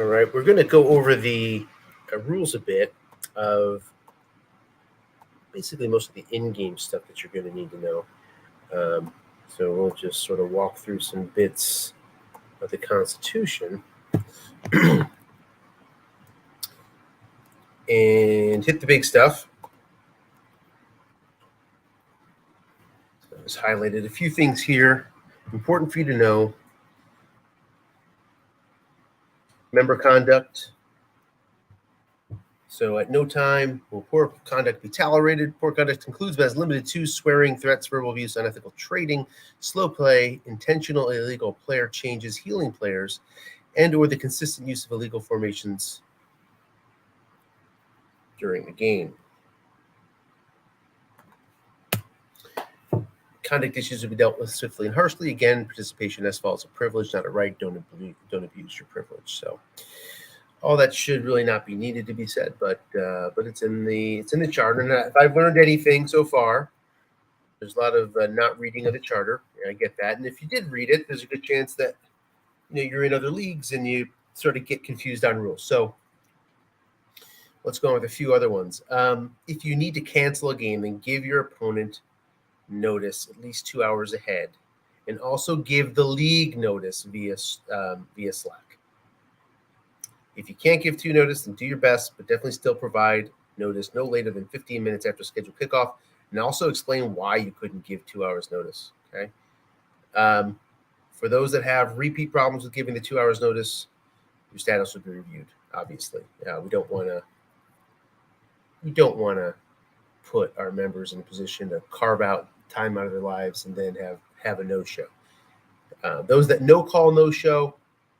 All right, we're going to go over the rules a bit of basically most of the in-game stuff that you're going to need to know. So we'll just sort of walk through some bits of the Constitution and hit the big stuff. So I just highlighted a few things here. Important for you to know. Member conduct. So at no time will poor conduct be tolerated. Poor conduct includes but is limited to swearing, threats, verbal abuse, unethical trading, slow play, intentional illegal player changes, healing players, and or the consistent use of illegal formations during the game. Conduct issues will be dealt with swiftly and harshly. Again, participation in SFAL is a privilege, not a right. Don't abuse your privilege. So all that should really not be needed to be said, but it's in the charter. And if I've learned anything so far, there's a lot of not reading of the charter. I get that. And if you did read it, there's a good chance that you're in other leagues and you sort of get confused on rules. So let's go on with a few other ones. If you need to cancel a game, then give your opponent notice at least 2 hours ahead, and also give the league notice via Slack. If you can't give 2 notice, then do your best, but definitely still provide notice no later than 15 minutes after scheduled kickoff, and also explain why you couldn't give 2 hours notice. Okay. For those that have repeat problems with giving the 2 hours notice, your status will be reviewed. Obviously, we don't want to put our members in a position to carve out time out of their lives and then have a no-show. Those that no call, no show,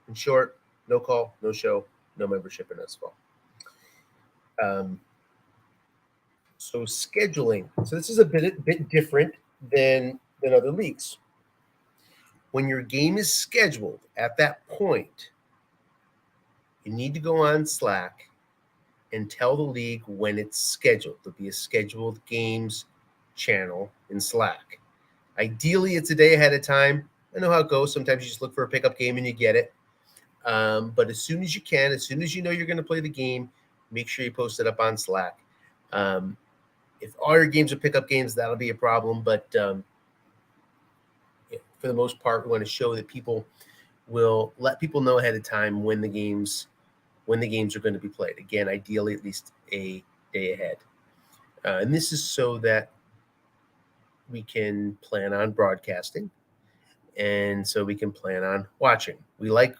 in short, no call, no show, no membership in SFAL. So scheduling. So this is a bit different than other leagues. When your game is scheduled, at that point, you need to go on Slack and tell the league when it's scheduled. There'll be a scheduled games channel in Slack. Ideally, it's a day ahead of time. I know how it goes. Sometimes you just look for a pickup game and you get it. But as soon as you can, as soon as you know you're going to play the game, make sure you post it up on Slack. If all your games are pickup games, that'll be a problem. But for the most part, we want to show that people will let people know ahead of time when the games are going to be played. Again, ideally at least a day ahead. And this is so that we can plan on broadcasting, and so we can plan on watching. We like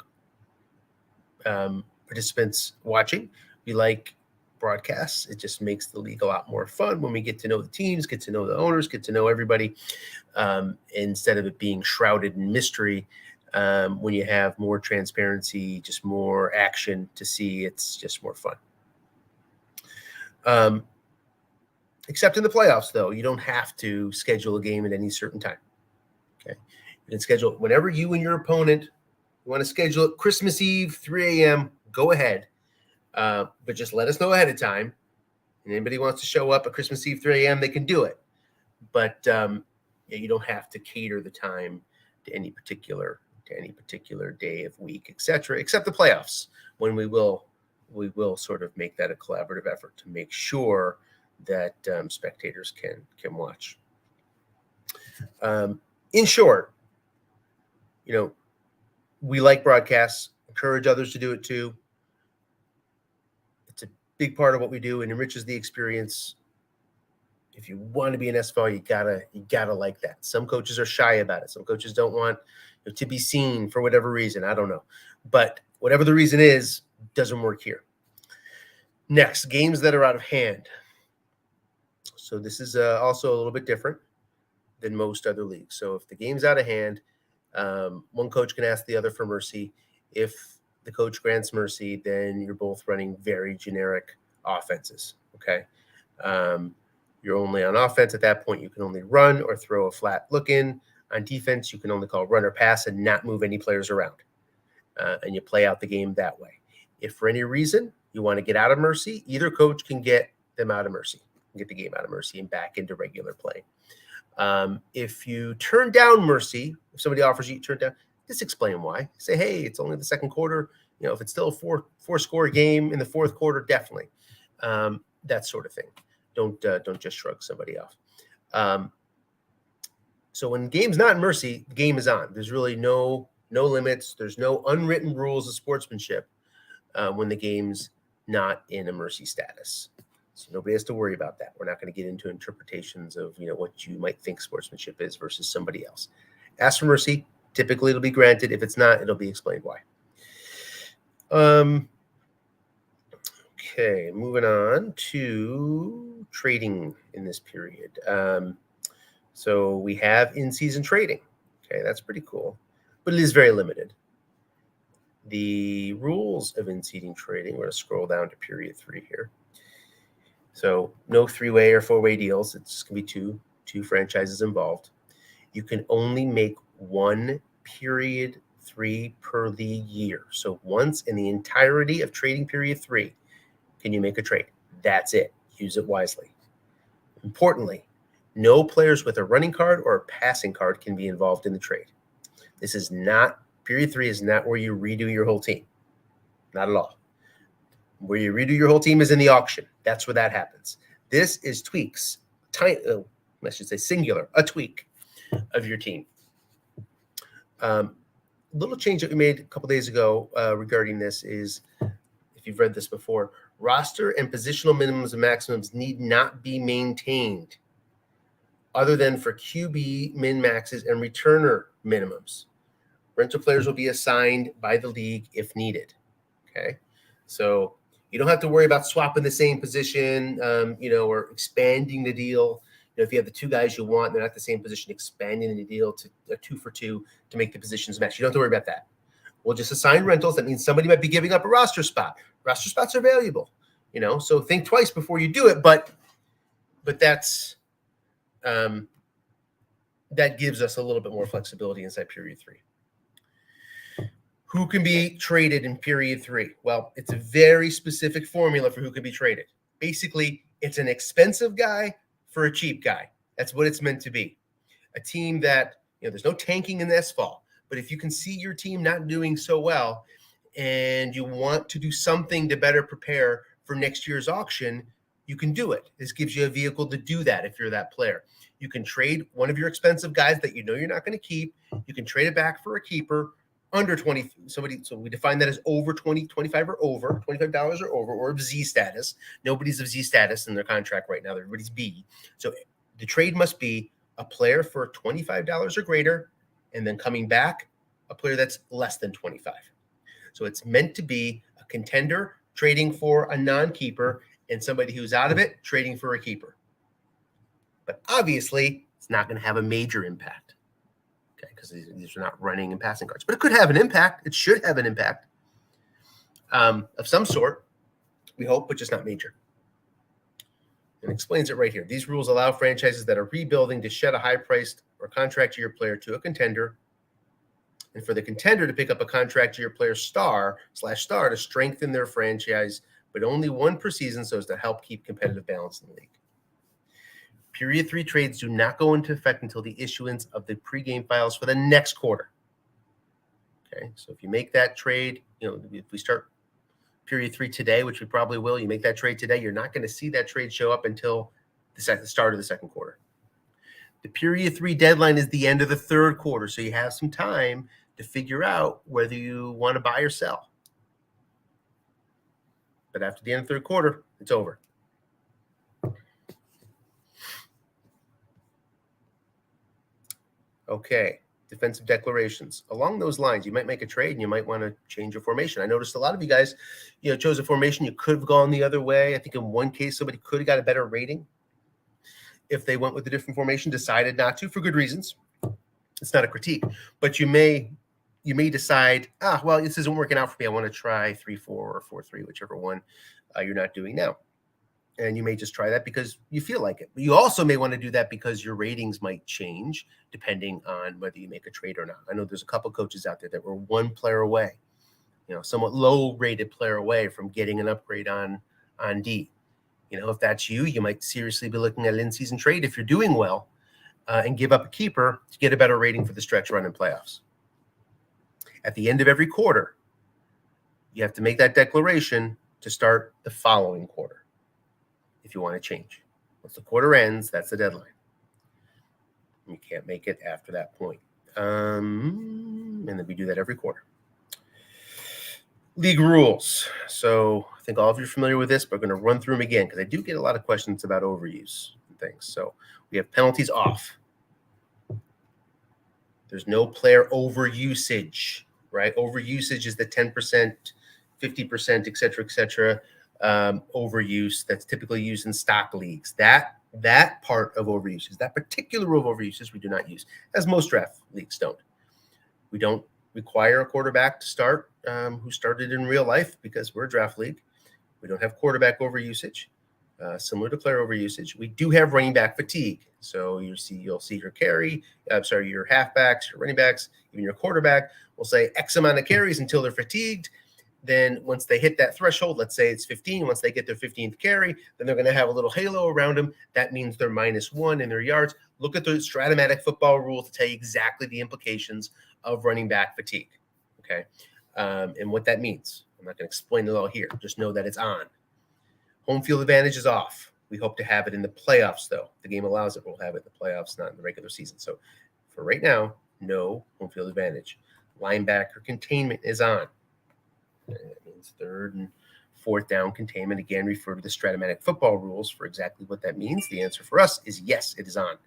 participants watching. We like broadcasts. It just makes the league a lot more fun when we get to know the teams, get to know the owners, get to know everybody, instead of it being shrouded in mystery. When you have more transparency, just more action to see, it's just more fun. Except in the playoffs, though, you don't have to schedule a game at any certain time. Okay, you can schedule it whenever you and your opponent want to schedule it. Christmas Eve, 3 a.m., go ahead. But just let us know ahead of time. And anybody wants to show up at Christmas Eve, 3 a.m., they can do it. But you don't have to cater the time to any particular day of week, etc., except the playoffs, when we will sort of make that a collaborative effort to make sure that spectators can watch. In short, we like broadcasts, encourage others to do it too. It's a big part of what we do and enriches the experience. If you want to be an SFAL, you gotta like that. Some coaches are shy about it. Some coaches don't want to be seen for whatever reason. I don't know. But whatever the reason is, doesn't work here. Next, games that are out of hand. So this is also a little bit different than most other leagues. So if the game's out of hand, one coach can ask the other for mercy. If the coach grants mercy, then you're both running very generic offenses. Okay. You're only on offense at that point. You can only run or throw a flat look in. On defense, you can only call run or pass and not move any players around. And you play out the game that way. If for any reason you want to get out of mercy, either coach can get them out of mercy, get the game out of mercy and back into regular play. If you turn down mercy, if somebody offers you turn down, just explain why. Say, hey, it's only the second quarter. if it's still a four score game in the fourth quarter, definitely that sort of thing. Don't just shrug somebody off. So when the game's not in mercy, the game is on. There's really no limits. There's no unwritten rules of sportsmanship when the game's not in a mercy status. So nobody has to worry about that. We're not going to get into interpretations of what you might think sportsmanship is versus somebody else. Ask for mercy. Typically, it'll be granted. If it's not, it'll be explained why. Okay, moving on to trading in this period. So we have in-season trading. Okay, that's pretty cool, but it is very limited. The rules of in-season trading, we're going to scroll down to period 3 here. So no 3-way or 4-way deals. It's going to be two franchises involved. You can only make one period 3 per league year. So once in the entirety of trading period 3, can you make a trade? That's it. Use it wisely. Importantly, no players with a running card or a passing card can be involved in the trade. This is not, period 3 is not where you redo your whole team. Not at all. Where you redo your whole team is in the auction. That's where that happens. This is tweaks, I should say singular, a tweak of your team. Little change that we made a couple days ago regarding this is, if you've read this before, roster and positional minimums and maximums need not be maintained other than for QB min-maxes and returner minimums. Rental players will be assigned by the league if needed. Okay, so you don't have to worry about swapping the same position, or expanding the deal. If you have the 2 guys you want, they're not the same position, expanding the deal to a 2 for 2 to make the positions match. You don't have to worry about that. We'll just assign rentals. That means somebody might be giving up a roster spot. Roster spots are valuable, so think twice before you do it. But that's that gives us a little bit more flexibility inside period 3. Who can be traded in period 3? Well, it's a very specific formula for who can be traded. Basically, it's an expensive guy for a cheap guy. That's what it's meant to be. A team that, there's no tanking in the SFAL, but if you can see your team not doing so well and you want to do something to better prepare for next year's auction, you can do it. This gives you a vehicle to do that if you're that player. You can trade one of your expensive guys that you're not going to keep. You can trade it back for a keeper under 20. So we define that as over 20, 25 or over, $25 or over, or of Z status. Nobody's of Z status in their contract right now. Everybody's B. So the trade must be a player for $25 or greater, and then coming back, a player that's less than 25. So it's meant to be a contender trading for a non-keeper and somebody who's out of it trading for a keeper. But obviously, it's not going to have a major impact, okay, because these are not running and passing cards. But it could have an impact. It should have an impact of some sort, we hope, but just not major. And explains it right here. These rules allow franchises that are rebuilding to shed a high-priced or contract-year player to a contender, and for the contender to pick up a contract-year player star to strengthen their franchise, but only one per season so as to help keep competitive balance in the league. Period 3 trades do not go into effect until the issuance of the pregame files for the next quarter. Okay, so if you make that trade, if we start period 3 today, which we probably will, you make that trade today, you're not going to see that trade show up until the start of the second quarter. The period 3 deadline is the end of the third quarter, so you have some time to figure out whether you want to buy or sell. But after the end of the third quarter, it's over. Okay, defensive declarations. Along those lines, you might make a trade and you might want to change your formation. I noticed a lot of you guys, chose a formation. You could have gone the other way. I think in one case, somebody could have got a better rating if they went with a different formation, decided not to for good reasons. It's not a critique, but you may decide, well, this isn't working out for me. I want to try 3-4 or 4-3, whichever one you're not doing now. And you may just try that because you feel like it. But you also may want to do that because your ratings might change depending on whether you make a trade or not. I know there's a couple coaches out there that were one player away, somewhat low-rated player away from getting an upgrade on D. If that's you, you might seriously be looking at an in-season trade if you're doing well and give up a keeper to get a better rating for the stretch run in playoffs. At the end of every quarter, You have to make that declaration to start the following quarter if you want to change. Once the quarter ends, that's the deadline. You can't make it after that point. And then we do that every quarter. League rules. So I think all of you are familiar with this, but we're going to run through them again because I do get a lot of questions about overuse and things. So we have penalties off. There's no player overusage, right? Overusage is the 10%, 50%, et cetera, overuse that's typically used in stock leagues. That part of overusage, that particular rule of overusage, we do not use, as most draft leagues don't. We don't require a quarterback to start who started in real life because we're a draft league. We don't have quarterback overusage, similar to player overusage. We do have running back fatigue. So you'll see your your halfbacks, your running backs, even your quarterback will say X amount of carries until they're fatigued. Then once they hit that threshold, let's say it's 15, once they get their 15th carry, then they're going to have a little halo around them. That means they're -1 in their yards. Look at the Stratomatic football rule to tell you exactly the implications of running back fatigue, okay? And what that means. I'm not going to explain it all here. Just know that it's on. Home field advantage is off. We hope to have it in the playoffs, though. If the game allows it, we'll have it in the playoffs, not in the regular season. So for right now, no home field advantage. Linebacker containment is on. That means third and fourth down containment. Again, refer to the Stratomatic football rules for exactly what that means. The answer for us is yes, it is on.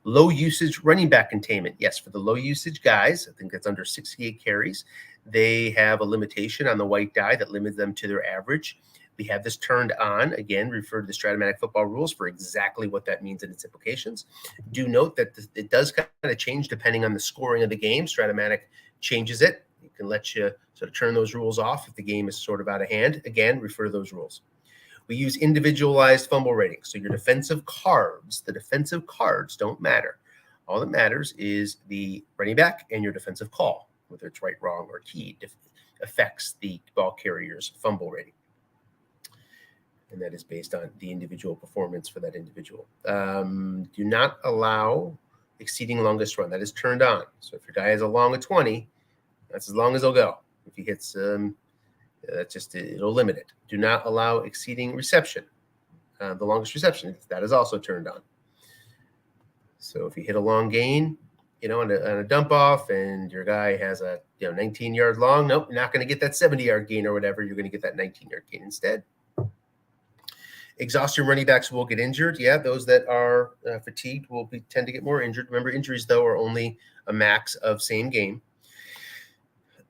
Low usage running back containment. Yes, for the low usage guys, I think that's under 68 carries, they have a limitation on the white die that limits them to their average. We have this turned on. Again, refer to the Stratomatic football rules for exactly what that means and its implications. Do note that it does kind of change depending on the scoring of the game. Stratomatic changes it. It can let you sort of turn those rules off if the game is sort of out of hand. Again, refer to those rules. We use individualized fumble ratings. So your defensive cards, the defensive cards don't matter. All that matters is the running back and your defensive call, whether it's right, wrong, or keyed, affects the ball carrier's fumble rating. And that is based on the individual performance for that individual. Do not allow exceeding longest run. That is turned on. So if your guy has a long of 20, that's as long as he'll go. If he hits, it'll limit it. Do not allow exceeding reception. The longest reception, that is also turned on. So if you hit a long gain, on a dump off, and your guy has a 19 yards long, nope, you're not going to get that 70-yard gain or whatever. You're going to get that 19-yard gain instead. Exhaustion running backs will get injured. Yeah, those that are fatigued will tend to get more injured. Remember, injuries, though, are only a max of same game.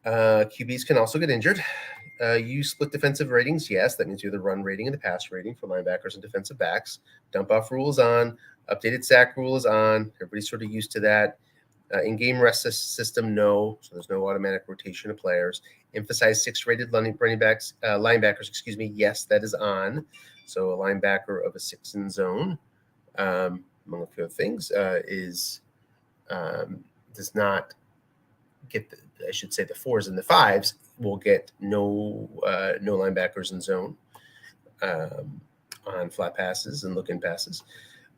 QBs can also get injured. Use split defensive ratings. Yes, that means you're the run rating and the pass rating for linebackers and defensive backs. Dump off rule is on. Updated sack rule is on. Everybody's sort of used to that. In-game rest system, no. So there's no automatic rotation of players. Emphasize 6-rated linebackers. Yes, that is on. So a linebacker of a 6 in zone, among a few other things, does not get the 4s and the 5s will get no linebackers in zone on flat passes and look-in passes.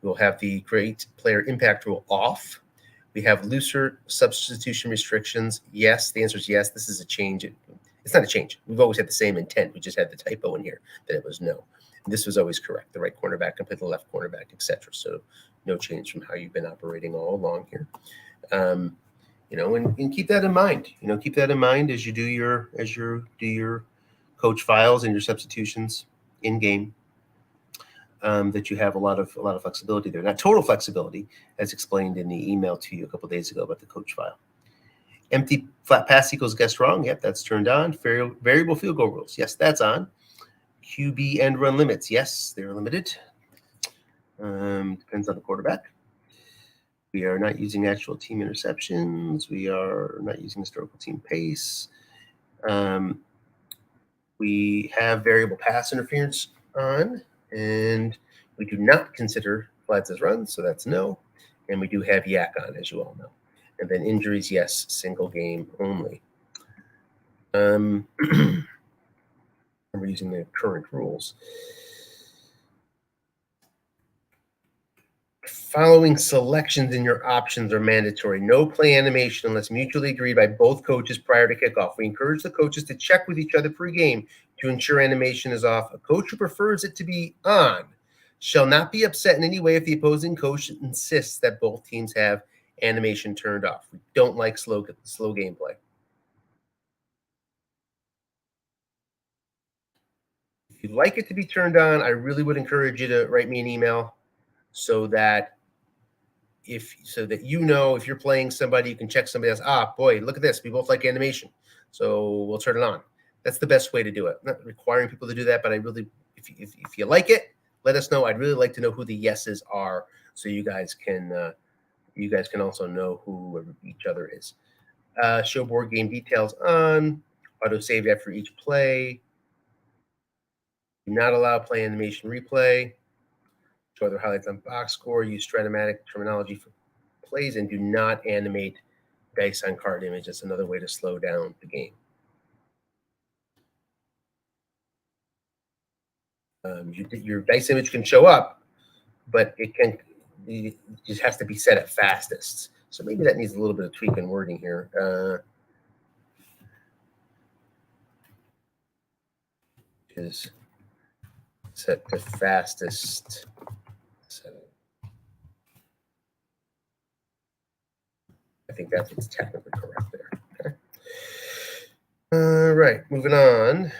We'll have the great player impact rule off. We have looser substitution restrictions. Yes, the answer is yes. This is a change. It's not a change. We've always had the same intent. We just had the typo in here that it was no. This was always correct. The right cornerback can play the left cornerback, etc. So no change from how you've been operating all along here. And keep that in mind. Keep that in mind as you do your coach files and your substitutions in game. That you have a lot of flexibility there. Not total flexibility, as explained in the email to you a couple of days ago about the coach file. Empty flat pass equals guessed wrong. Yep, that's turned on. Variable field goal rules. Yes, that's on. QB end run limits. Yes, they're limited. Depends on the quarterback. We are not using actual team interceptions. We are not using historical team pace. We have variable pass interference on, and we do not consider flags as runs, so that's no. And we do have yak on, as you all know. And then injuries, yes, single game only. We're using the current rules. Following selections in your options are mandatory. No play animation unless mutually agreed by both coaches prior to kickoff. We encourage the coaches to check with each other pre-game to ensure animation is off. A coach who prefers it to be on shall not be upset in any way if the opposing coach insists that both teams have animation turned off. We don't like slow gameplay. If you'd like it to be turned on, I really would encourage you to write me an email so that if you're playing somebody, you can check somebody else. Boy, look at this. We both like animation, so we'll turn it on. That's the best way to do it. I'm not requiring people to do that, but I really, if you like it, let us know. I'd really like to know who the yeses are, so you guys can also know who each other is. Show board game details on. Auto save after each play. Do not allow play animation replay. Show other highlights on box score. Use Stratomatic terminology for plays and do not animate dice on card image. That's another way to slow down the game. Your dice image can show up, but it just has to be set at fastest. So maybe that needs a little bit of tweak and wording here. Is set to fastest setting. I think that's what's technically correct there. Okay. All right, moving on.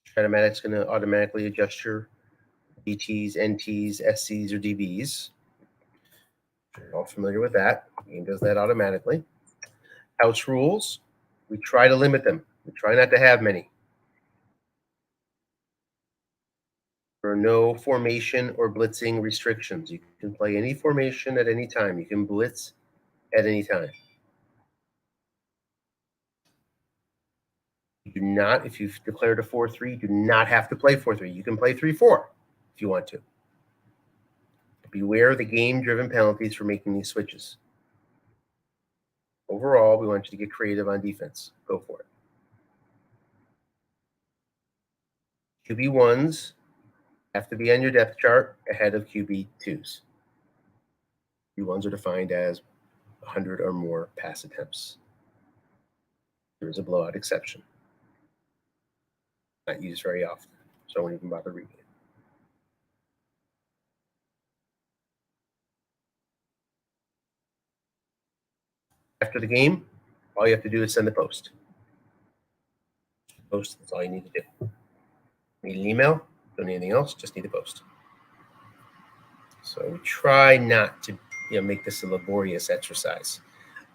Stratomatic's going to automatically adjust your DTs, NTs, SCs, or DBs. You're all familiar with that. The game does that automatically. House rules, we try to limit them. We try not to have many. There are no formation or blitzing restrictions. You can play any formation at any time. You can blitz at any time. You do not, if you've declared a 4-3, you do not have to play 4-3. You can play 3-4 if you want to. Beware the game-driven penalties for making these switches. Overall, we want you to get creative on defense. Go for it. QB1s have to be on your depth chart ahead of QB2s. QB1s are defined as 100 or more pass attempts. There is a blowout exception. Not used very often, so I won't even bother reading it. After the game, all you have to do is send the post. Post, that's all you need to do. Need an email, don't need anything else, just need a post. So we try not to make this a laborious exercise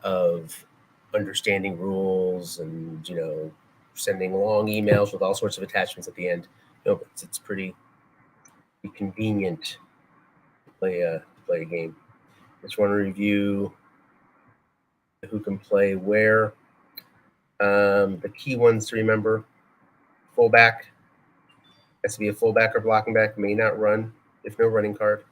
of understanding rules and sending long emails with all sorts of attachments at the end. No, it's pretty convenient to play a game. Just want to review who can play where. The key ones to remember: fullback has to be a fullback or blocking back, may not run if no running card.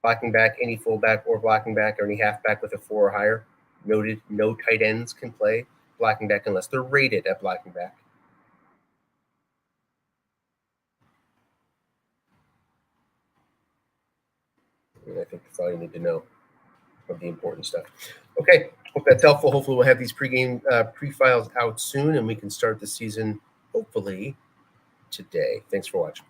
Blocking back, any fullback or blocking back or any halfback with a 4 or higher. Noted, no tight ends can play blocking back unless they're rated at blocking back. And I think that's all you need to know of the important stuff. Okay, hope that's helpful. Hopefully we'll have these pre-files out soon and we can start the season hopefully today. Thanks for watching.